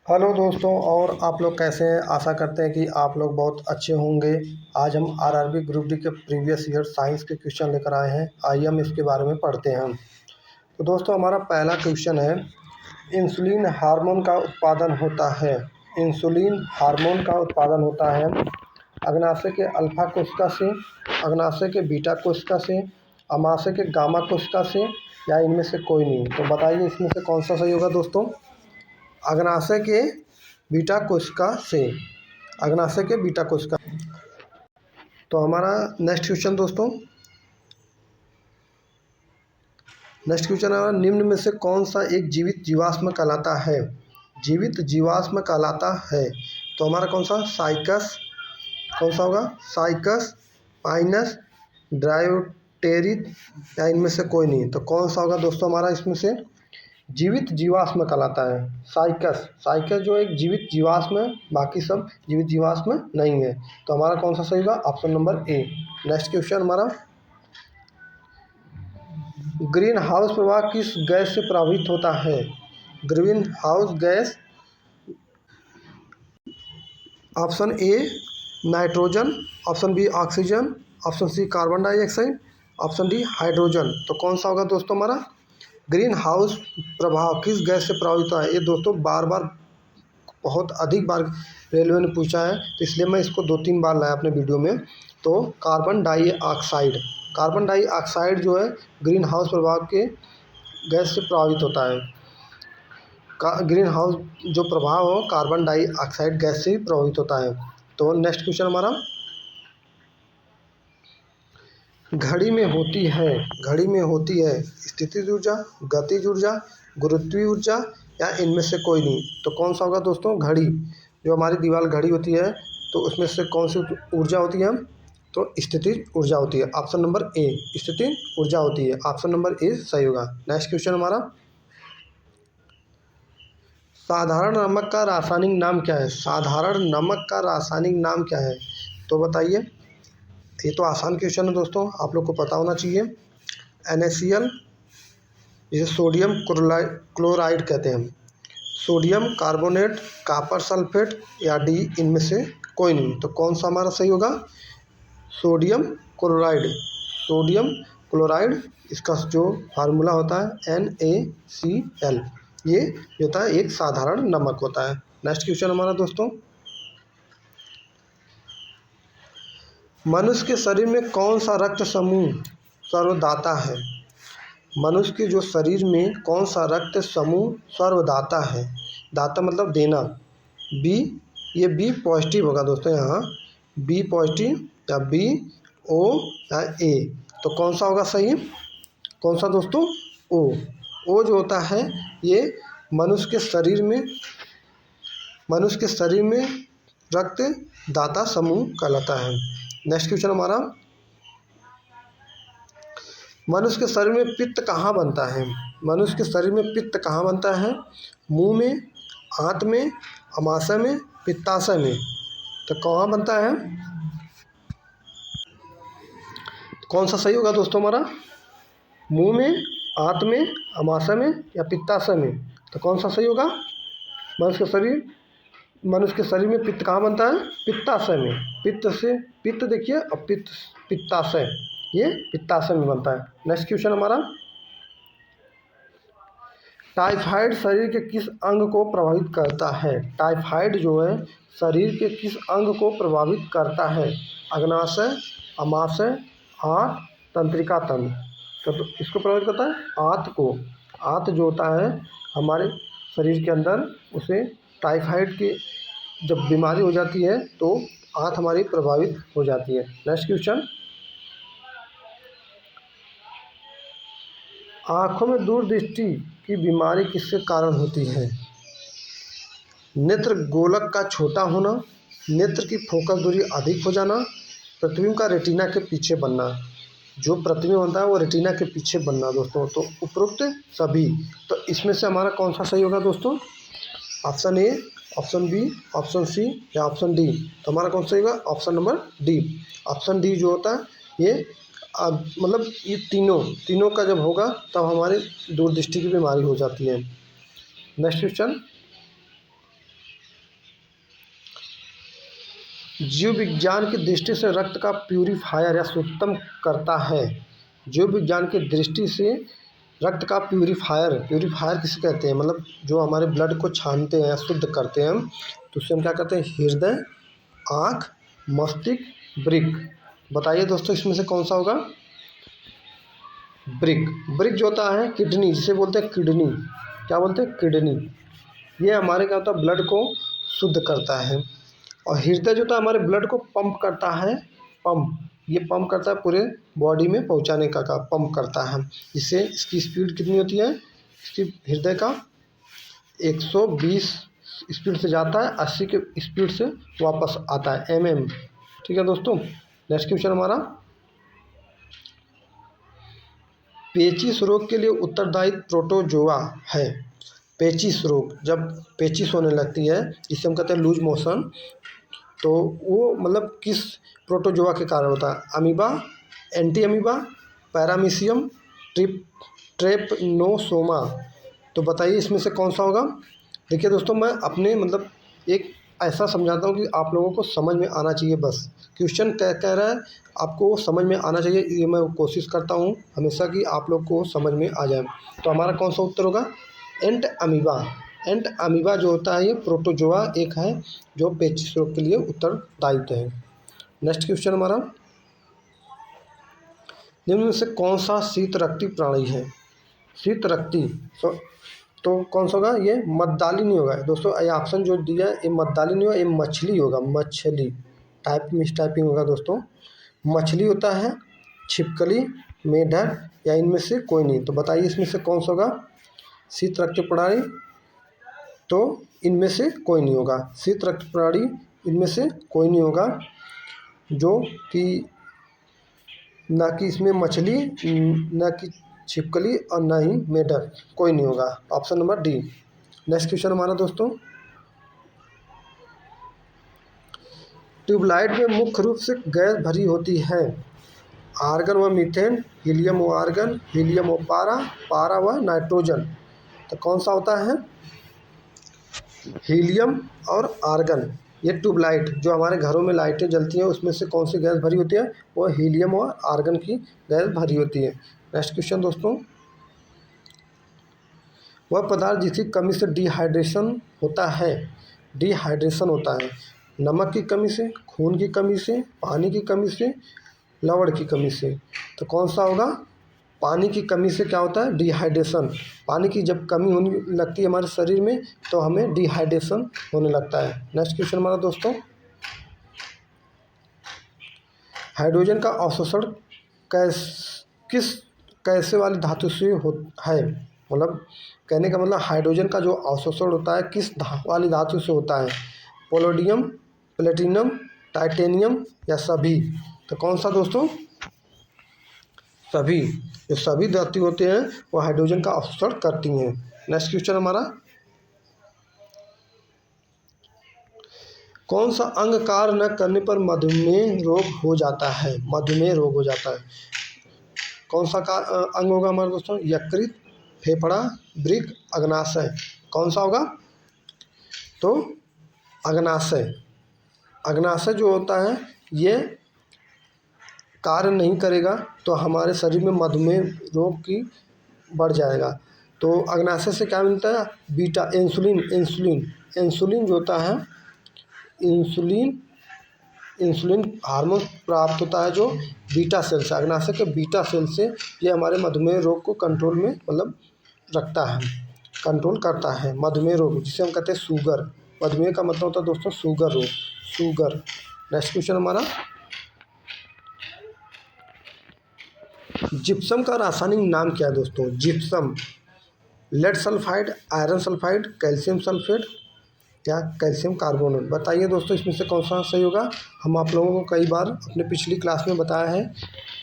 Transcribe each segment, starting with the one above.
Hello दोस्तों, और आप लोग कैसे हैं। आशा करते हैं कि आप लोग बहुत अच्छे होंगे। आज हम आरआरबी ग्रुप डी के प्रीवियस ईयर साइंस के क्वेश्चन लेकर आए हैं। आइए हम इसके बारे में पढ़ते हैं। तो दोस्तों, हमारा पहला क्वेश्चन है, इंसुलिन हार्मोन का उत्पादन होता है। इंसुलिन हार्मोन का उत्पादन होता है अग्नाशय के अल्फा कोशिका से, अग्नाशय के बीटा कोशिका से, अमाशय के गामा कोशिका से, या इनमें से कोई नहीं। तो बताइए इसमें से कौन सा सही होगा दोस्तों। अग्नाशय के बीटा कोशिका से, अग्नाशय के बीटा कोशिका। तो हमारा नेक्स्ट क्वेश्चन दोस्तों, निम्न में से कौन सा एक जीवित जीवाश्म कहलाता है। जीवित जीवाश्म कहलाता है। तो हमारा कौन सा साइकस, कौन सा होगा, साइकस, पाइनस, ड्रायोटेरिक, या इनमें से कोई नहीं। तो कौन सा होगा दोस्तों हमारा इसमें से जीवित जीवाश्म कहलाता है साइकस। साइकस जो एक जीवित जीवाश्म है, बाकी सब जीवित जीवाश्म नहीं है। तो हमारा कौन सा सही होगा, option number A. Next question हमारा, ग्रीन हाउस प्रभाव किस गैस से प्रभावित होता है। Greenhouse gas, option A nitrogen, option B oxygen, option C carbon dioxide, option D hydrogen. तो कौन सा होगा दोस्तों हमारा ग्रीन हाउस प्रभाव किस गैस से प्रभावित होता है। ये दोस्तों बार बार बहुत अधिक बार रेलवे ने पूछा है, तो इसलिए मैं इसको 2-3 बार लाया अपने वीडियो में। तो कार्बन डाइऑक्साइड, कार्बन डाइऑक्साइड जो है ग्रीन हाउस प्रभाव के गैस से प्रभावित होता है। ग्रीन हाउस जो प्रभाव हो कार्बन डाइऑक्साइड गैस से ही प्रभावित होता है। तो नेक्स्ट क्वेश्चन हमारा, घड़ी में होती है, घड़ी में होती है स्थितिज ऊर्जा, गतिज ऊर्जा, गुरुत्वीय ऊर्जा, या इनमें से कोई नहीं। तो कौन सा होगा दोस्तों, घड़ी, जो हमारी दीवार घड़ी होती है, तो उसमें से कौन सी ऊर्जा होती है, तो स्थितिज ऊर्जा होती है। ऑप्शन नंबर ए स्थितिज ऊर्जा होती है। ऑप्शन नंबर ए सही होगा। नेक्स्ट क्वेश्चन हमारा, साधारण नमक का रासायनिक नाम क्या है। साधारण नमक का रासायनिक नाम क्या है। तो बताइए, ये तो आसान क्वेश्चन है दोस्तों, आप लोग को पता होना चाहिए। NaCl, जिसे सोडियम क्लोराइड कहते हैं, सोडियम कार्बोनेट, कॉपर सल्फेट, या डी इनमें से कोई नहीं। तो कौन सा हमारा सही होगा, सोडियम क्लोराइड। सोडियम क्लोराइड, इसका जो फार्मूला होता है NaCl, ये होता है एक साधारण नमक होता है। नेक्स्ट क्वेश्चन हमारा दोस्तों, मनुष्य के शरीर में कौन सा रक्त समूह सर्वदाता है। मनुष्य के जो शरीर में कौन सा रक्त समूह सर्वदाता है। दाता मतलब देना। बी, ये बी पॉजिटिव होगा दोस्तों, यहाँ बी पॉजिटिव, या बी, ओ, या ए। तो कौन सा होगा सही, कौन सा दोस्तों, ओ। ओ जो होता है ये मनुष्य के शरीर में, मनुष्य के शरीर में रक्त दाता समूह कहलाता है। नेक्स्ट क्वेश्चन हमारा, मनुष्य के शरीर में पित्त कहाँ बनता है। मनुष्य के शरीर में पित्त कहाँ बनता है, मुंह में, आंत में, अमाशय में, पित्ताशय में। तो कहाँ बनता है, कौन सा सही होगा दोस्तों हमारा, मुंह में, आंत में, अमाशय में, या पित्ताशय में। तो कौन सा सही होगा, मनुष्य के शरीर में पित्त कहाँ बनता है, पित्ताशय में। पित्त से, पित्त देखिए, और पित्ताशय, ये पित्ताशय में बनता है। नेक्स्ट क्वेश्चन हमारा, टाइफाइड शरीर के किस अंग को प्रभावित करता है। टाइफाइड जो है शरीर के किस अंग को प्रभावित करता है। अग्नाशय, अमाशय, आंत, तंत्रिका तंत्र। तो इसको प्रभावित करता है आंत को। आंत जो होता है हमारे शरीर के अंदर, उसे टाइफाइड की जब बीमारी हो जाती है तो आंत हमारी प्रभावित हो जाती है। नेक्स्ट क्वेश्चन, आँखों में दूरदृष्टि की बीमारी किसके कारण होती है। नेत्र गोलक का छोटा होना, नेत्र की फोकस दूरी अधिक हो जाना, प्रतिबिंब का रेटिना के पीछे बनना। जो प्रतिबिंब बनता है वो रेटिना के पीछे बनना दोस्तों। तो उपरोक्त सभी। तो इसमें से हमारा कौन सा सही होगा दोस्तों, option A, option B, option C, या ऑप्शन डी। तो हमारा कौन सा होगा, option number D. Option D जो होता है ये मतलब ये तीनों का जब होगा तब हमारे दूरदृष्टि की बीमारी हो जाती है। नेक्स्ट क्वेश्चन, जीव विज्ञान की दृष्टि से रक्त का प्यूरिफायर या शुद्धतम करता है। जीव विज्ञान की दृष्टि से रक्त का प्यूरिफायर किसे कहते हैं, मतलब जो हमारे ब्लड को छानते हैं, शुद्ध करते हैं हम, तो उससे हम क्या करते हैं, हृदय, आँख, मस्तिष्क, वृक्क। बताइए दोस्तों इसमें से कौन सा होगा, वृक्क जो होता है, किडनी जिसे बोलते हैं किडनी, क्या बोलते हैं, किडनी। ये हमारे क्या होता है, ब्लड को शुद्ध करता है। और हृदय जो होता है हमारे ब्लड को पंप करता है, ये पंप करता है पूरे बॉडी में पहुंचाने का काम पंप करता है। इससे इसकी स्पीड कितनी होती है, इसकी हृदय का 120 स्पीड से जाता है, 80 के स्पीड से वापस आता है, mm। ठीक है दोस्तों, नेक्स्ट क्वेश्चन हमारा, पेचिश रोग के लिए उत्तरदायी प्रोटोजोआ है। पेचिश रोग, जब पेचिश होने लगती है, जिसे हम कहते हैं लूज मोशन, तो वो मतलब किस प्रोटोजोआ के कारण होता है, अमीबा, एंटी अमीबा, पैरामीशियम, ट्रेपनोसोमा। तो बताइए इसमें से कौन सा होगा। देखिए दोस्तों, मैं अपने मतलब एक ऐसा समझाता हूँ कि आप लोगों को समझ में आना चाहिए, बस क्वेश्चन कह रहा है आपको समझ में आना चाहिए, ये मैं कोशिश करता हूँ हमेशा कि आप लोग को समझ में आ जाए। तो हमारा कौन सा उत्तर होगा, एंट अमीबा जो होता है ये प्रोटोजोआ एक है जो पेचिश रोग के लिए उत्तरदायित्व है। नेक्स्ट क्वेश्चन हमारा, निम्न में से कौन सा शीत रक्ती प्राणी है। शीत रक्ती तो कौन सा होगा, ये मद्दाली नहीं होगा दोस्तों, ये ऑप्शन जो दिया है ये मद्दाली नहीं होगा, ये मछली होगा, मछली टाइप मिस टाइपिंग होगा दोस्तों, मछली होता है, छिपकली, मेढक या इनमें से कोई नहीं। तो बताइए इसमें से कौन सा होगा, शीत रक्त प्राणी, तो इनमें से कोई नहीं होगा, शीत रक्त प्राणी इनमें से कोई नहीं होगा, जो कि ना कि इसमें मछली, ना कि छिपकली और ना ही मेढक, कोई नहीं होगा, option number D. Next question हमारा दोस्तों, ट्यूबलाइट में मुख्य रूप से गैस भरी होती है, आर्गन व मीथेन, हीलियम व आर्गन, हीलियम व पारा, पारा व नाइट्रोजन। तो कौन सा होता है, हीलियम और आर्गन। ये ट्यूबलाइट जो हमारे घरों में लाइटें जलती हैं उसमें से कौन सी गैस भरी होती है, वो हीलियम और आर्गन की गैस भरी होती है। नेक्स्ट क्वेश्चन दोस्तों, वह पदार्थ जिसकी कमी से डिहाइड्रेशन होता है, डिहाइड्रेशन होता है, नमक की कमी से, खून की कमी से, पानी की कमी से, लवण की कमी से। तो कौन सा होगा, पानी की कमी से क्या होता है, डिहाइड्रेशन। पानी की जब कमी होने लगती है हमारे शरीर में तो हमें डिहाइड्रेशन होने लगता है। नेक्स्ट क्वेश्चन हमारा दोस्तों, हाइड्रोजन का अवशोषण कैसे वाली धातु से है, मतलब कहने का मतलब हाइड्रोजन का जो अवशोषण होता है किस वाली धातु से होता है, पोलोडियम, प्लेटिनम, टाइटेनियम या सभी। तो कौन सा दोस्तों, सभी। जो सभी धातु होते हैं वो हाइड्रोजन का अवशोषण करती हैं। नेक्स्ट क्वेश्चन हमारा, कौन सा अंग कार्य न करने पर मधुमेह रोग हो जाता है, मधुमेह रोग हो जाता है। कौन सा अंग होगा हमारे दोस्तों, यकृत, फेफड़ा, वृक्क, अग्नाशय। कौन सा होगा, तो अग्नाशय। अग्नाशय जो होता है ये कार्य नहीं करेगा तो हमारे शरीर में मधुमेह रोग की बढ़ जाएगा। तो अग्नाशय से क्या मिलता है, बीटा इंसुलिन जो होता है, इंसुलिन हार्मोन प्राप्त होता है जो बीटा सेल से, अग्नाशय के बीटा सेल से। ये हमारे मधुमेह रोग को कंट्रोल में मतलब रखता है, कंट्रोल करता है मधुमेह रोग, जिसे हम कहते हैं शुगर। मधुमेह का मतलब होता है दोस्तों शुगर रोग, शुगर। नेक्स्ट क्वेश्चन हमारा, जिप्सम का रासायनिक नाम क्या है दोस्तों, gypsum, lead sulphide, iron sulphide, calcium sulphate या कैल्शियम कार्बोनेट। बताइए दोस्तों इसमें से कौन सा सही होगा। हम आप लोगों को कई बार अपने पिछली क्लास में बताया है,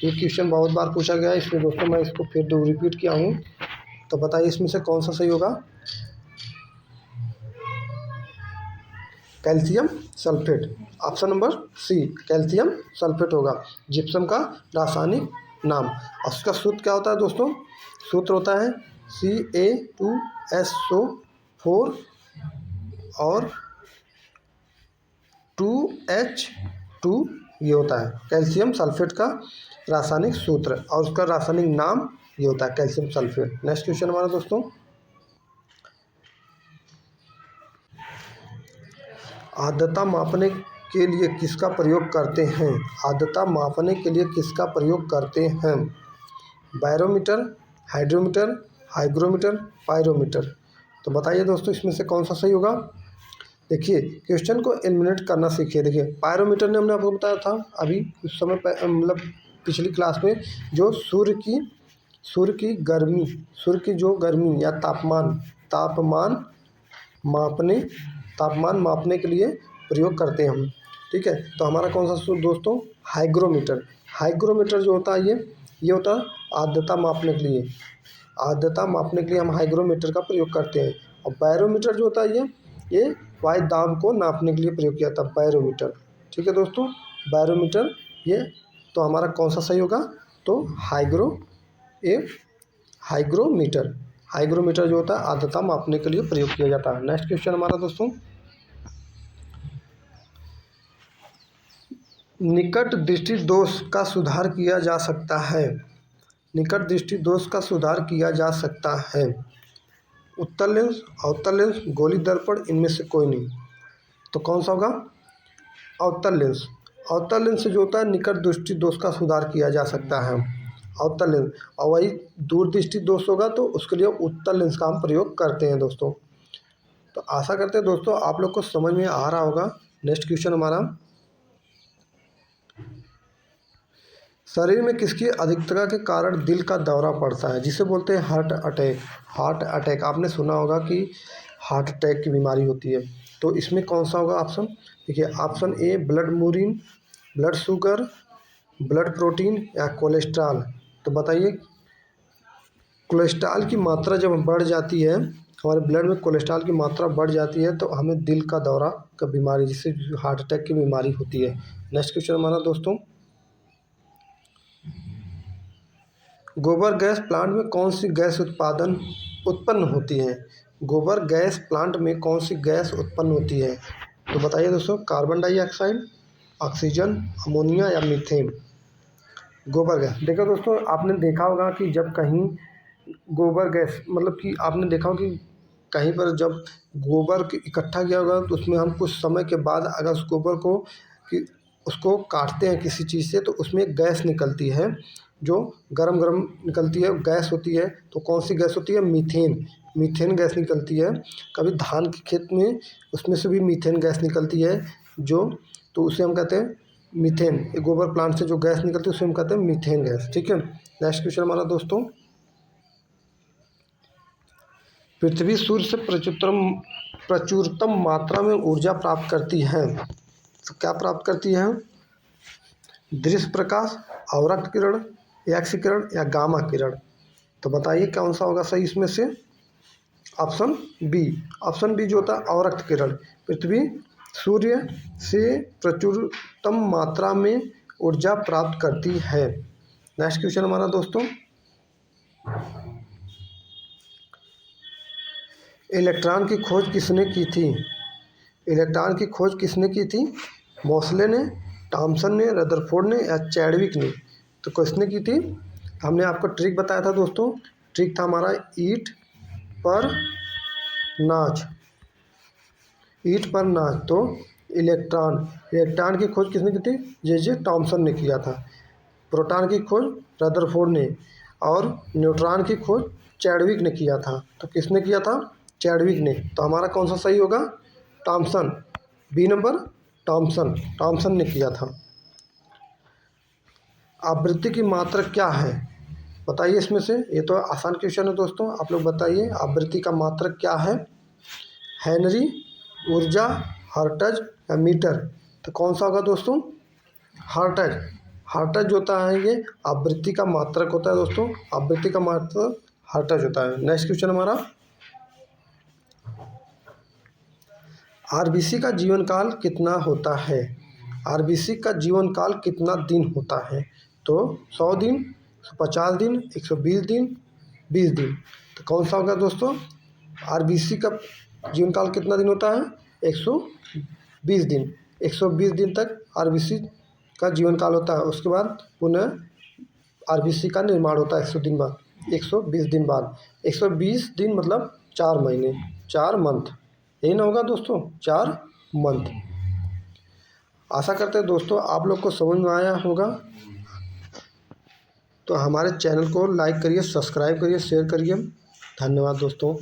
ये क्वेश्चन बहुत बार पूछा गया है, इसलिए दोस्तों मैं इसको फिर रिपीट किया हूँ। तो बताइए इसमें से कौन सा सही होगा, calcium sulphate, option number C, calcium sulphate होगा जिप्सम का रासायनिक नाम। और उसका सूत्र क्या होता है दोस्तों, सूत्र होता है CA2SO 4 और 2H2 ये होता है कैल्शियम सल्फेट का रासायनिक सूत्र और उसका रासायनिक नाम ये होता है कैल्शियम सल्फेट। नेक्स्ट क्वेश्चन हमारा दोस्तों, आर्द्रता मापने के लिए किसका प्रयोग करते हैं? आर्द्रता मापने के लिए किसका प्रयोग करते हैं? Barometer, hydrometer, hygrometer, pyrometer. तो बताइए दोस्तों इसमें से कौन सा सही होगा। देखिए क्वेश्चन को एलिमिनेट करना सीखिए। देखिए पायरोमीटर ने हमने आपको बताया था अभी उस समय मतलब पिछली क्लास में, जो सूर्य की गर्मी, सूर्य की जो गर्मी या तापमान मापने के लिए प्रयोग करते हैं हम। ठीक है, तो हमारा कौन सा दोस्तों, हाइग्रोमीटर जो होता है ये होता है आर्द्रता मापने के लिए। आर्द्रता मापने के लिए हम हाइग्रोमीटर का प्रयोग करते हैं। और बैरोमीटर जो होता है ये वायु दाब को नापने के लिए प्रयोग किया जाता है, बैरोमीटर। ठीक है दोस्तों, बैरोमीटर ये, तो हमारा कौन सा सही होगा, तो हाइग्रोमीटर जो होता है आर्द्रता मापने के लिए प्रयोग किया जाता है। नेक्स्ट क्वेश्चन हमारा दोस्तों, निकट दृष्टि दोष का सुधार किया जा सकता है। निकट दृष्टि दोष का सुधार किया जा सकता है। उत्तल लेंस, अवतल लेंस, गोली दर्पण, इनमें से कोई नहीं। तो कौन सा होगा, अवतल लेंस। अवतल लेंस से जो होता है निकट दृष्टि दोष का सुधार किया जा सकता है, अवतल लेंस। और वही दूरदृष्टि दोष होगा तो उसके लिए उत्तल लेंस का हम प्रयोग करते हैं दोस्तों। तो आशा करते हैं दोस्तों आप लोग को समझ में आ रहा होगा। नेक्स्ट क्वेश्चन हमारा, शरीर में किसकी अधिकता के कारण दिल का दौरा पड़ता है, जिसे बोलते हैं हार्ट अटैक। हार्ट अटैक आपने सुना होगा कि हार्ट अटैक की बीमारी होती है। तो इसमें कौन सा होगा ऑप्शन, देखिए ऑप्शन ए ब्लड मूरिन, ब्लड शुगर, ब्लड प्रोटीन या कोलेस्ट्रॉल। तो बताइए कोलेस्ट्रॉल की मात्रा जब बढ़ जाती है, हमारे ब्लड में कोलेस्ट्रॉल की मात्रा बढ़ जाती है तो हमें दिल का दौरा का बीमारी, जिससे हार्ट अटैक की बीमारी होती है। नेक्स्ट क्वेश्चन हमारा दोस्तों, गोबर गैस प्लांट में कौन सी गैस उत्पन्न होती है। गोबर गैस प्लांट में कौन सी गैस उत्पन्न होती है। तो बताइए दोस्तों, कार्बन डाइऑक्साइड, ऑक्सीजन, अमोनिया या मीथेन। गोबर गैस, देखो दोस्तों आपने देखा होगा कि जब कहीं गोबर गैस, मतलब कि आपने देखा होगा कि कहीं पर जब गोबर इकट्ठा किया होगा तो उसमें हम कुछ समय के बाद अगर उस गोबर को कि उसको काटते हैं किसी चीज़ से तो उसमें गैस निकलती है, जो गरम निकलती है, गैस होती है। तो कौन सी गैस होती है, मीथेन गैस निकलती है। कभी धान के खेत में उसमें से भी मीथेन गैस निकलती है, जो तो उसे हम कहते हैं मीथेन। गोबर प्लांट से जो गैस निकलती है उसे हम कहते हैं मीथेन गैस। ठीक है, नेक्स्ट क्वेश्चन हमारा दोस्तों, पृथ्वी सूर्य से प्रचुरतम मात्रा में ऊर्जा प्राप्त करती है। तो क्या प्राप्त करती है, दृश्य प्रकाश, अवरक्त किरण, एक्स किरण या गामा किरण। तो बताइए कौन सा होगा सही इसमें से। ऑप्शन बी जो होता है अवरक्त किरण। पृथ्वी सूर्य से प्रचुरतम मात्रा में ऊर्जा प्राप्त करती है। नेक्स्ट क्वेश्चन हमारा दोस्तों, इलेक्ट्रॉन की खोज किसने की थी। इलेक्ट्रॉन की खोज किसने की थी, मोसले ने, थॉमसन ने, रदरफोर्ड ने या चैडविक ने। तो किसने की थी, हमने आपको ट्रिक बताया था दोस्तों। ट्रिक था हमारा ईट पर नाच। तो इलेक्ट्रॉन की खोज किसने की थी, जे थॉमसन ने किया था। प्रोटॉन की खोज रदरफोर्ड ने और न्यूट्रॉन की खोज चैडविक ने किया था। तो किसने किया था, चैडविक ने। तो हमारा कौन सा सही होगा, थॉमसन, बी नंबर थॉमसन ने किया था। आवृत्ति की मात्रा क्या है, बताइए इसमें से। ये तो आसान क्वेश्चन है दोस्तों, आप लोग बताइए आवृत्ति का मात्रा क्या है। हेनरी, ऊर्जा, हर्ट्ज या मीटर। तो कौन सा होगा दोस्तों, हर्ट्ज जो होता है ये आवृत्ति का मात्रक होता है दोस्तों। आवृत्ति का मात्रक हर्ट्ज होता है। नेक्स्ट क्वेश्चन हमारा, आरबीसी का जीवन काल कितना होता है। आरबीसी का जीवन काल कितना दिन होता है। तो 100 दिन, 150 दिन, 120 दिन, 20 दिन। तो कौन सा होगा दोस्तों, आरबीसी का जीवन काल कितना दिन होता है? 120 दिन। 120 दिन तक आरबीसी का जीवन काल होता है। उसके बाद पुनः आरबीसी का निर्माण होता है 120 दिन बाद। 120 दिन मतलब 4 महीने, 4 मंथ, यही ना होगा दोस्तों, 4 मंथ। आशा करते हैं दोस्तों आप लोग को समझ में आया होगा। तो हमारे चैनल को लाइक करिए, सब्सक्राइब करिए, शेयर करिए। धन्यवाद दोस्तों।